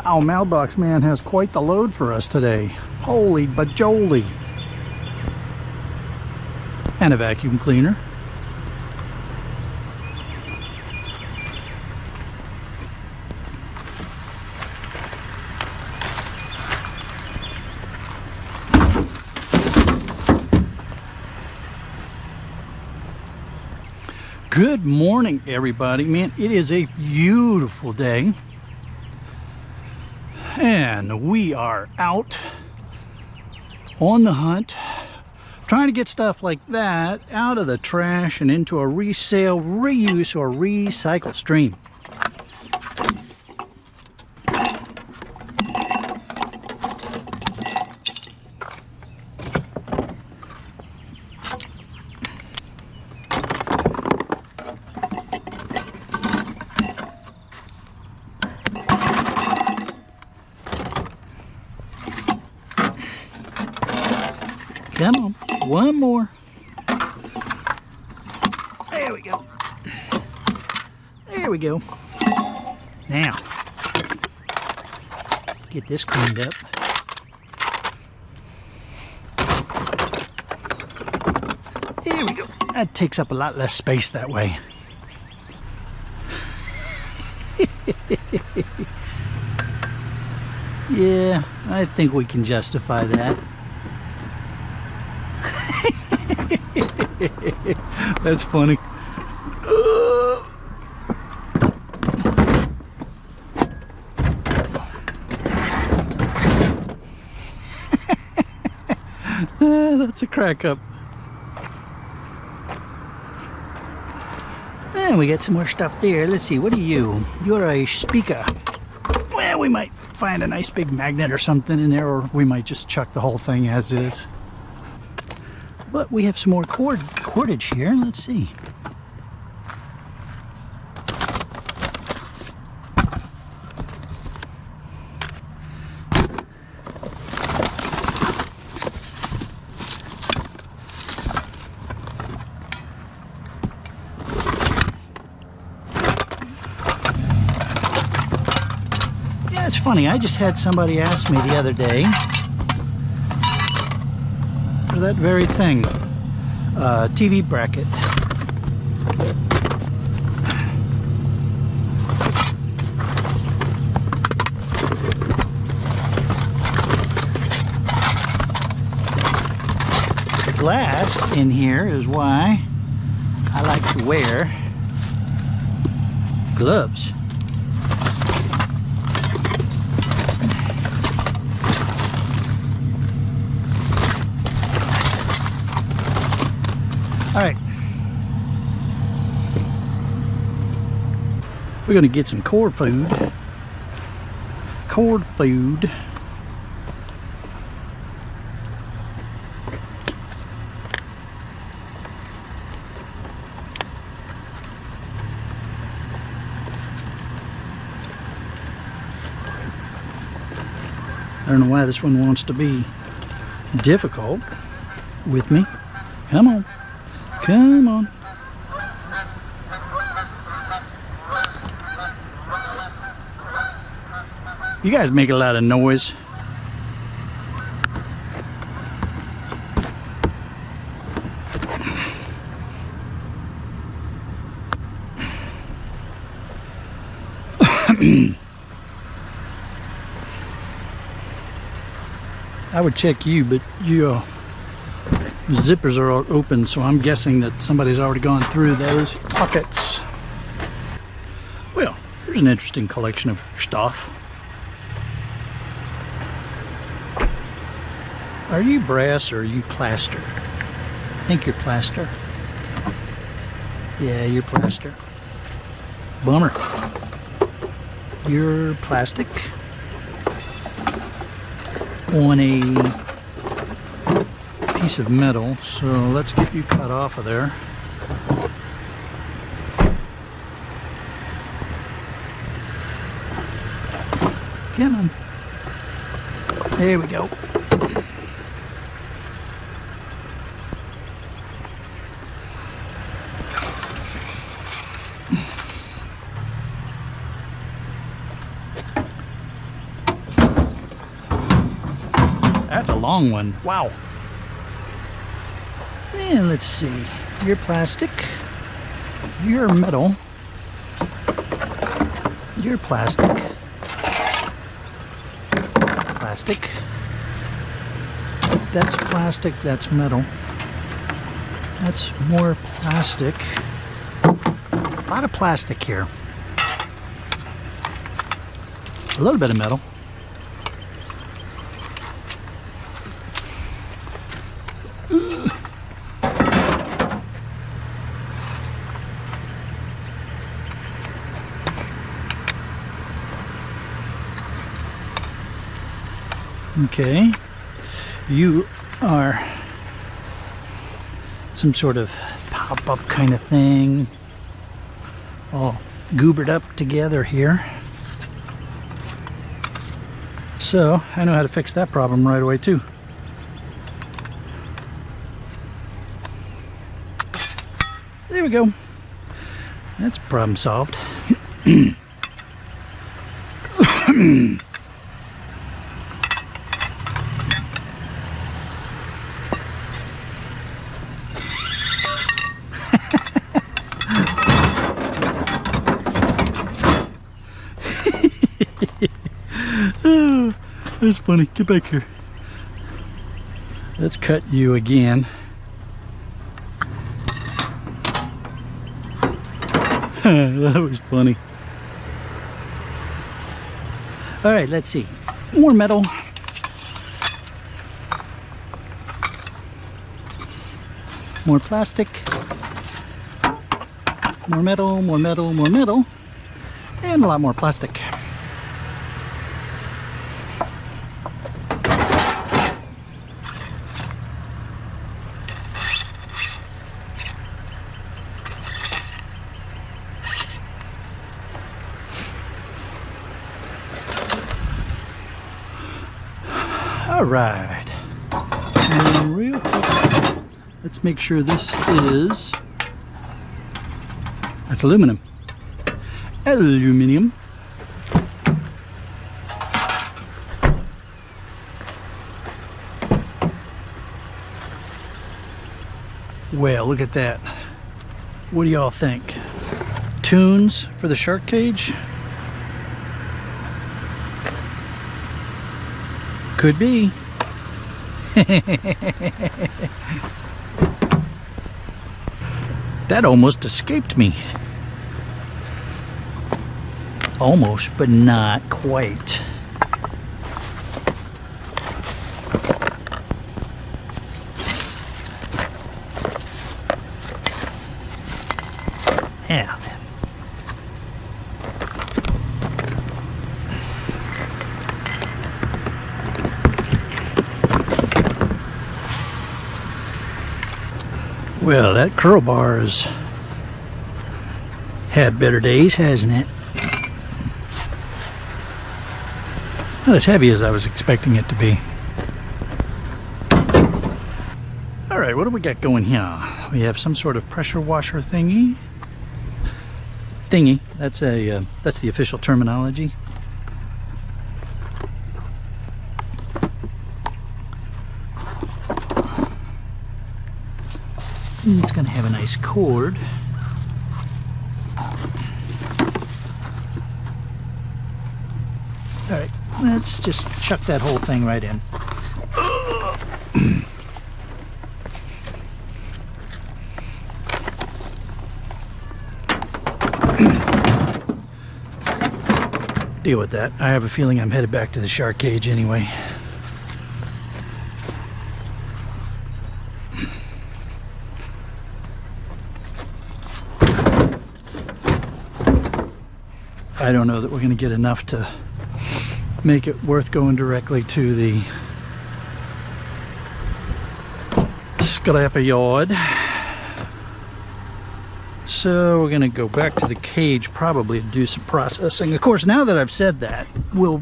Wow, Mailbox Man has quite the load for us today. Holy bajoli. And a vacuum cleaner. Good morning, everybody. Man, it is a beautiful day. And we are out on the hunt, trying to get stuff like that out of the trash and into a resale, reuse, or recycle stream. Come on, one more. There we go. There we go. Now, get this cleaned up. There we go. That takes up a lot less space that way. Yeah, I think we can justify that. That's funny. That's a crack up. And we got some more stuff there. Let's see, what are you? You're a speaker. Well, we might find a nice big magnet or something in there, or we might just chuck the whole thing as is. But we have some more cordage here. Let's see. Yeah, it's funny. I just had somebody ask me the other day for that very thing, TV bracket. The glass in here is why I like to wear gloves. All right, we're gonna get some cord food. Cord food. I don't know why this one wants to be difficult with me. Come on. Come on. You guys make a lot of noise. I would check you, but you zippers are open, so I'm guessing that somebody's already gone through those pockets. Well, here's an interesting collection of stuff. Are you brass or are you plaster? I think you're plaster. Yeah, you're plaster. Bummer. You're plastic on a piece of metal, so let's get you cut off of there. Come on. There we go. That's a long one. Wow. And let's see. You're plastic. You're metal. You're plastic. Plastic. That's plastic. That's metal. That's more plastic. A lot of plastic here. A little bit of metal. Okay, you are some sort of pop-up kind of thing, all goobered up together here. So I know how to fix that problem right away too. There we go. That's problem solved. Oh, that's funny. Get back here. Let's cut you again. That was funny. All right, let's see. More metal. More plastic. More metal, more metal, more metal. And a lot more plastic. All right, and real quick, let's make sure this is, that's aluminum. Aluminum. Well, look at that. What do y'all think? Tunes for the shark cage? Could be. That almost escaped me. Almost, but not quite. Yeah. Well, that curl bar has had better days, hasn't it? Not as heavy as I was expecting it to be. All right, what do we got going here? We have some sort of pressure washer thingy. That's the official terminology. It's going to have a nice cord. All right, let's just chuck that whole thing right in. Deal with that. I have a feeling I'm headed back to the shark cage anyway. I don't know that we're going to get enough to make it worth going directly to the scrapper yard. So we're going to go back to the cage probably to do some processing. Of course, now that I've said that, we'll,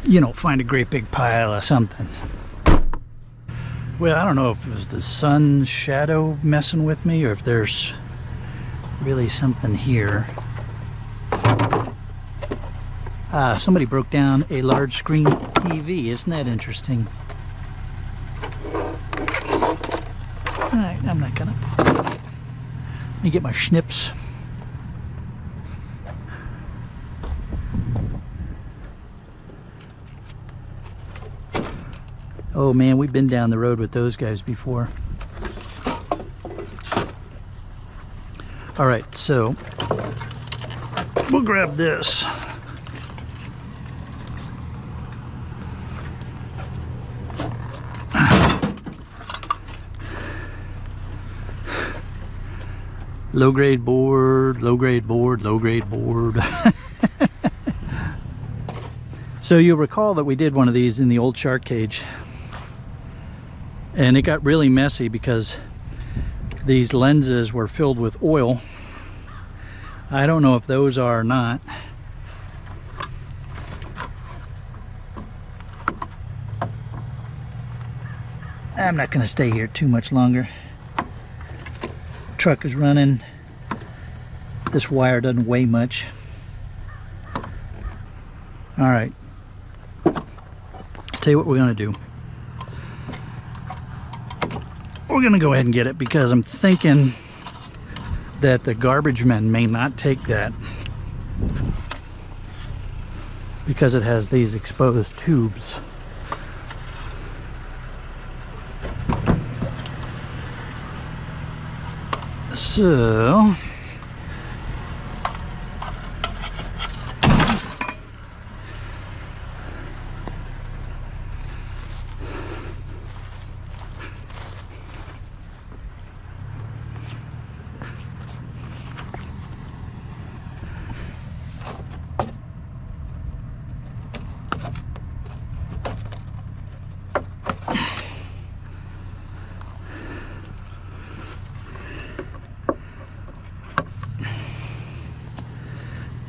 you know, find a great big pile of something. Well, I don't know if it was the sun shadow messing with me or if there's really something here. Somebody broke down a large screen TV. Isn't that interesting? Alright, I'm not gonna. Let me get my schnips. Oh man, we've been down the road with those guys before. Alright, so we'll grab this. Low grade board, low grade board, low grade board. So you'll recall that we did one of these in the old shark cage. And it got really messy because these lenses were filled with oil. I don't know if those are or not. I'm not going to stay here too much longer. Truck is running. This wire doesn't weigh much. All right. I'll tell you what we're going to do. We're going to go ahead and get it because I'm thinking that the garbage men may not take that because it has these exposed tubes. So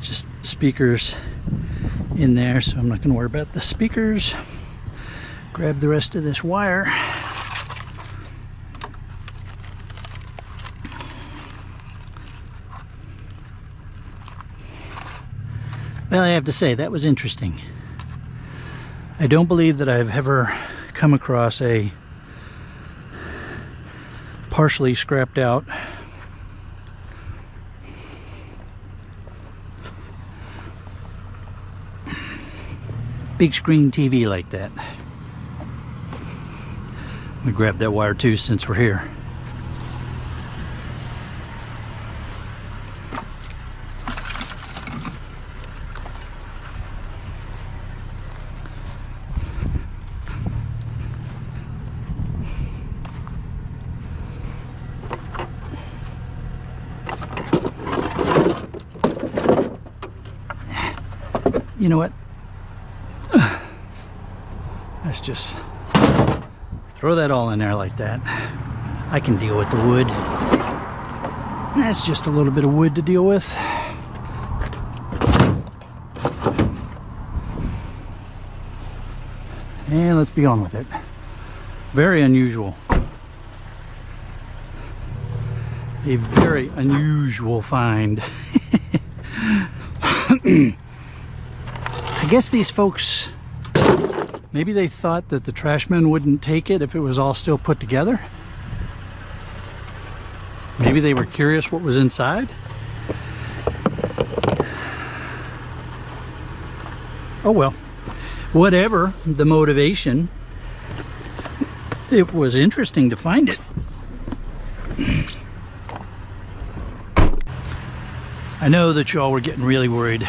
just speakers in there, so I'm not going to worry about the speakers. Grab the rest of this wire. Well, I have to say, that was interesting. I don't believe that I've ever come across a partially scrapped out big screen TV like that. Let me grab that wire too since we're here. You know what? Let's just throw that all in there like that. I can deal with the wood. That's just a little bit of wood to deal with. And let's be on with it. Very unusual. A very unusual find. I guess these folks, maybe they thought that the trash men wouldn't take it if it was all still put together. Maybe they were curious what was inside. Oh well, whatever the motivation, it was interesting to find it. I know that y'all were getting really worried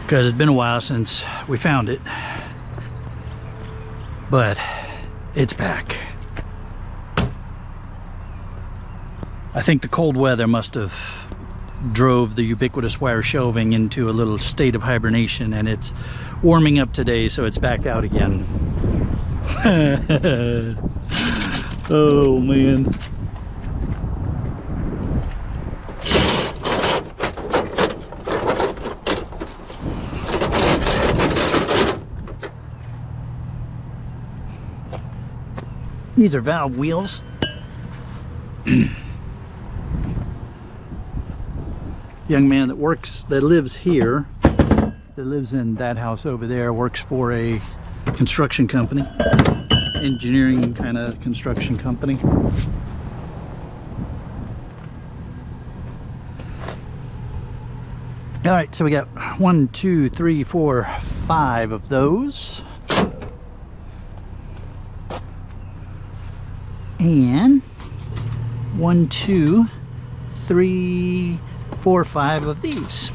because it's been a while since we found it, but it's back. I think the cold weather must have drove the ubiquitous wire shelving into a little state of hibernation, and it's warming up today, so it's back out again. Oh man. These are valve wheels. Young man that lives here, that lives in that house over there, works for a construction company. engineering kind of construction company. All right, so we got 1, 2, 3, 4, 5 of those. And 1, 2, 3, 4, 5 of these.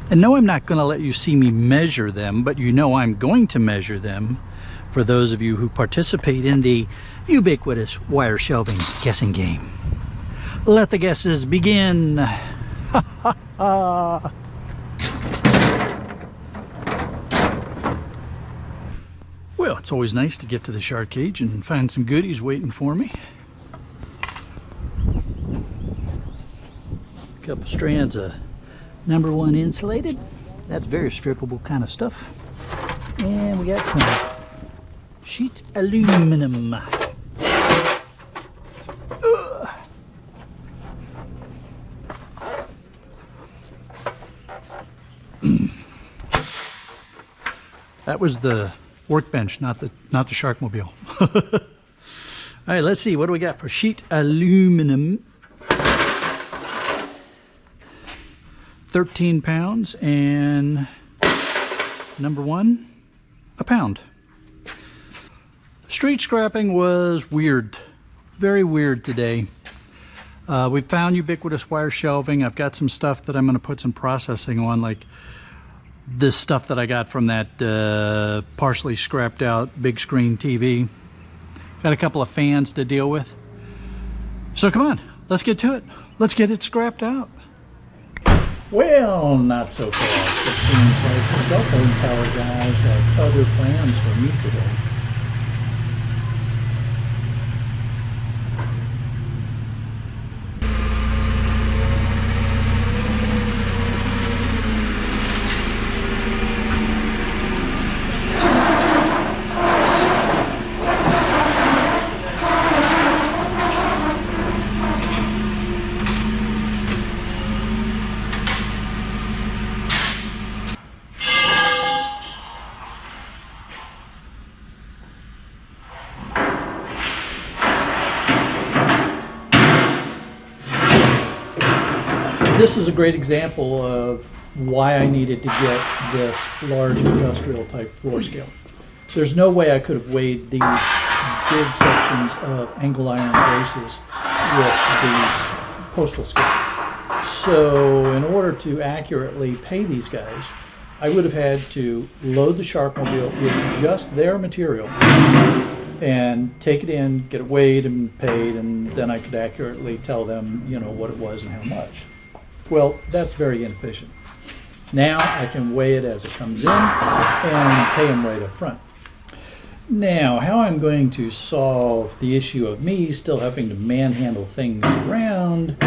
And no, I'm not going to let you see me measure them, but you know I'm going to measure them for those of you who participate in the ubiquitous wire shelving guessing game. Let the guesses begin. Well, it's always nice to get to the shark cage and find some goodies waiting for me. A couple strands of #1 insulated. That's very strippable kind of stuff. And we got some sheet aluminum. That was the workbench, not the Sharkmobile. All right, let's see. What do we got for sheet aluminum? 13 pounds, and #1, a pound. Street scrapping was weird, very weird today. We found ubiquitous wire shelving. I've got some stuff that I'm going to put some processing on, like this stuff that I got from that partially scrapped out big screen TV. Got a couple of fans to deal with. So come on, let's get to it. Let's get it scrapped out. Well, not so fast. It seems like the cell phone tower guys have other plans for me today. This is a great example of why I needed to get this large industrial type floor scale. There's no way I could have weighed these big sections of angle iron braces with these postal scale. So in order to accurately pay these guys, I would have had to load the Sharkmobile with just their material and take it in, get it weighed and paid, and then I could accurately tell them, you know, what it was and how much. Well, that's very inefficient. Now I can weigh it as it comes in and pay them right up front. Now, how I'm going to solve the issue of me still having to manhandle things around,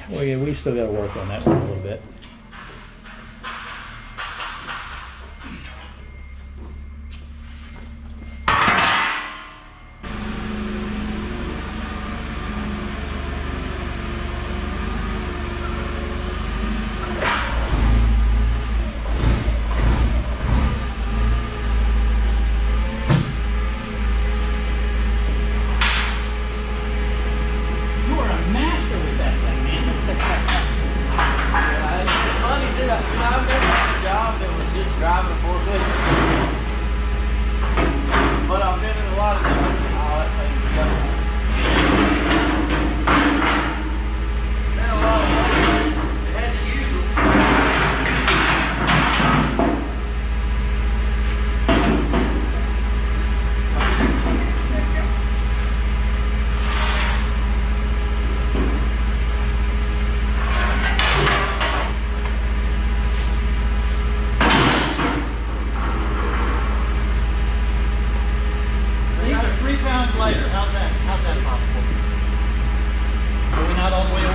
we still got to work on that one a little bit. How's that possible? Are we not all the way on?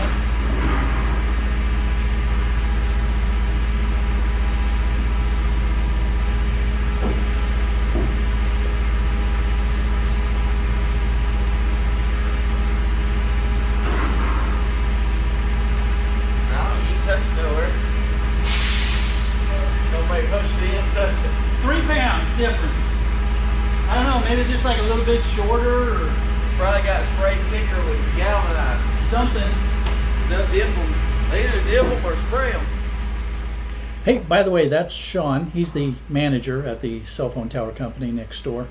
No, you touched nowhere. Nobody goes see him touch it. 3 pounds difference. I don't know, maybe just like a little bit shorter or Probably got sprayed thicker with galvanized. something. They'll dip them. They either dip them or spray them. Hey, by the way, that's Sean. He's the manager at the cell phone tower company next door.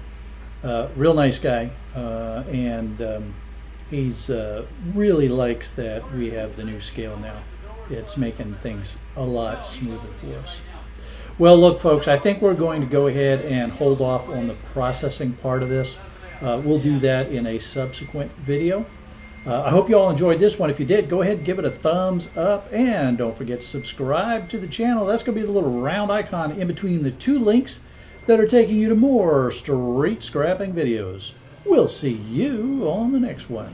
Real nice guy, and he's really likes that we have the new scale now. It's making things a lot smoother for us. Well, look, folks, I think we're going to go ahead and hold off on the processing part of this. We'll do that in a subsequent video. I hope you all enjoyed this one. If you did, go ahead and give it a thumbs up, and don't forget to subscribe to the channel. That's going to be the little round icon in between the two links that are taking you to more street scrapping videos. We'll see you on the next one.